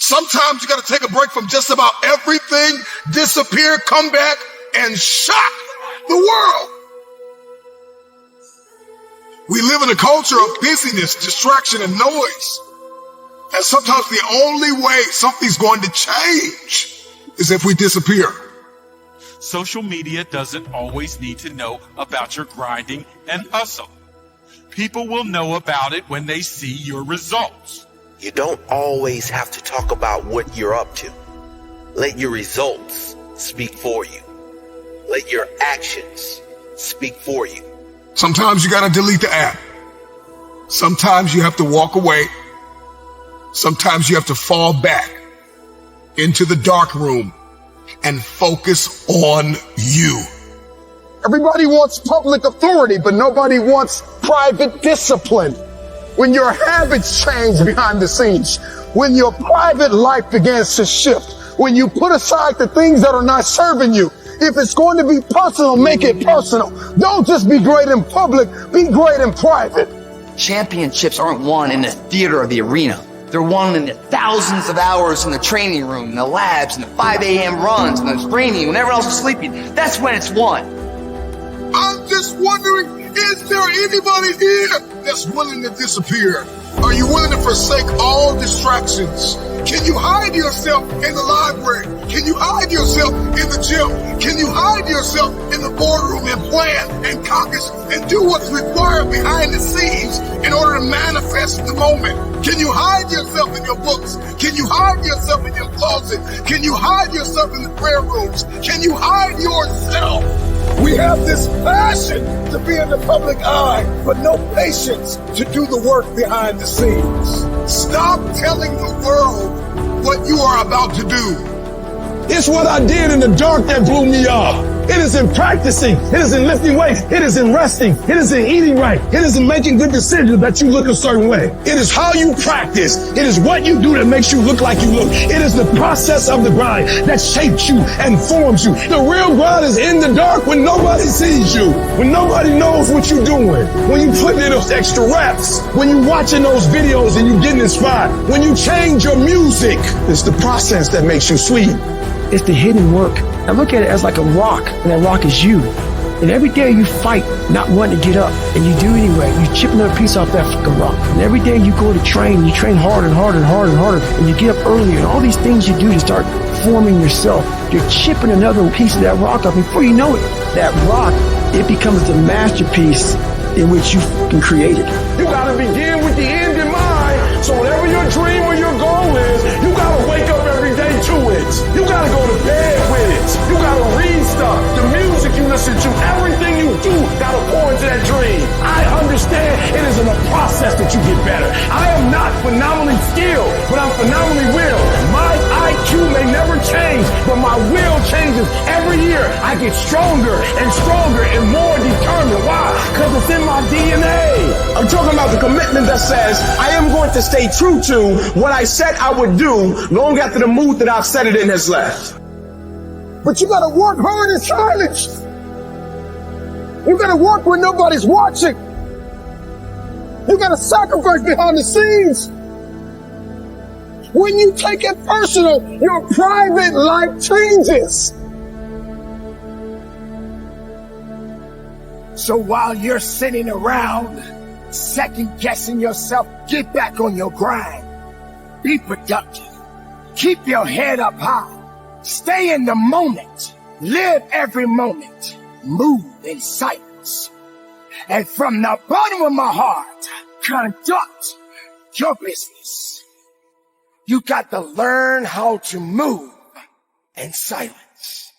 Sometimes you got to take a break from just about everything, disappear, come back, and shock the world. We live in a culture of busyness, distraction, and noise. And sometimes the only way something's going to change is if we disappear. Social media doesn't always need to know about your grinding and hustle. People will know about it when they see your results. You don't always have to talk about what you're up to. Let your results speak for you. Let your actions speak for you. Sometimes you got to delete the app. Sometimes you have to walk away. Sometimes you have to fall back into the dark room and focus on you. Everybody wants public authority, but nobody wants private discipline. When your habits change behind the scenes, when your private life begins to shift, when you put aside the things that are not serving you, if it's going to be personal, make it personal. Don't just be great in public, be great in private. Championships aren't won in the theater or the arena. They're won in the thousands of hours in the training room, in the labs, in the 5 a.m. runs, in the training when everyone else is sleeping. That's when it's won. I'm just wondering, is there anybody here that's willing to disappear? Are you willing to forsake all distractions? Can you hide yourself in the library? Can you hide yourself in the gym? Can you hide yourself in the boardroom and plan and caucus and do what's required behind the scenes in order to manifest the moment? Can you hide yourself in your books? Can you hide yourself in your closet? Can you hide yourself in the prayer rooms? Can you hide yourself? We have this passion to be in the public eye, but no patience to do the work behind the scenes. Stop telling the world what you are about to do. It's what I did in the dark that blew me up. It is in practicing. It is in lifting weights. It is in resting. It is in eating right. It is in making good decisions that you look a certain way. It is how you practice. It is what you do that makes you look like you look. It is the process of the grind that shapes you and forms you. The real grind is in the dark when nobody sees you, when nobody knows what you're doing, when you put in those extra reps, when you're watching those videos and you're getting inspired, when you change your music. It's the process that makes you sweet. It's the hidden work. I look at it as like a rock, and that rock is you. And every day you fight not wanting to get up, and you do anyway. You chip another piece off that fucking rock. And every day you go to train, you train harder and harder and harder and harder, and you get up earlier, and all these things you do to start forming yourself. You're chipping another piece of that rock up. Before you know it, that rock, it becomes the masterpiece in which you fucking created. You gotta begin with the end in mind. So whatever your dream or your goal is, you gotta wake up every day to it. You gotta go to bed with it. You gotta read stuff. The music you listen to, everything you do gotta pour into that dream. I understand it is in a process that you get better. I am not phenomenally skilled, but I'm phenomenally will. My IQ may never change, but my will changes every year. I get stronger and stronger and more determined. Why? Because it's in my DNA. I'm talking about the commitment that says I am going to stay true to what I said I would do long after the mood that I've set it in has left. But you gotta work hard in silence. You gotta work when nobody's watching. You gotta sacrifice behind the scenes. When you take it personal, your private life changes. So while you're sitting around second guessing yourself, get back on your grind. Be productive. Keep your head up high. Stay in the moment. Live every moment. Move in silence. And from the bottom of my heart, conduct your business. You got to learn how to move in silence.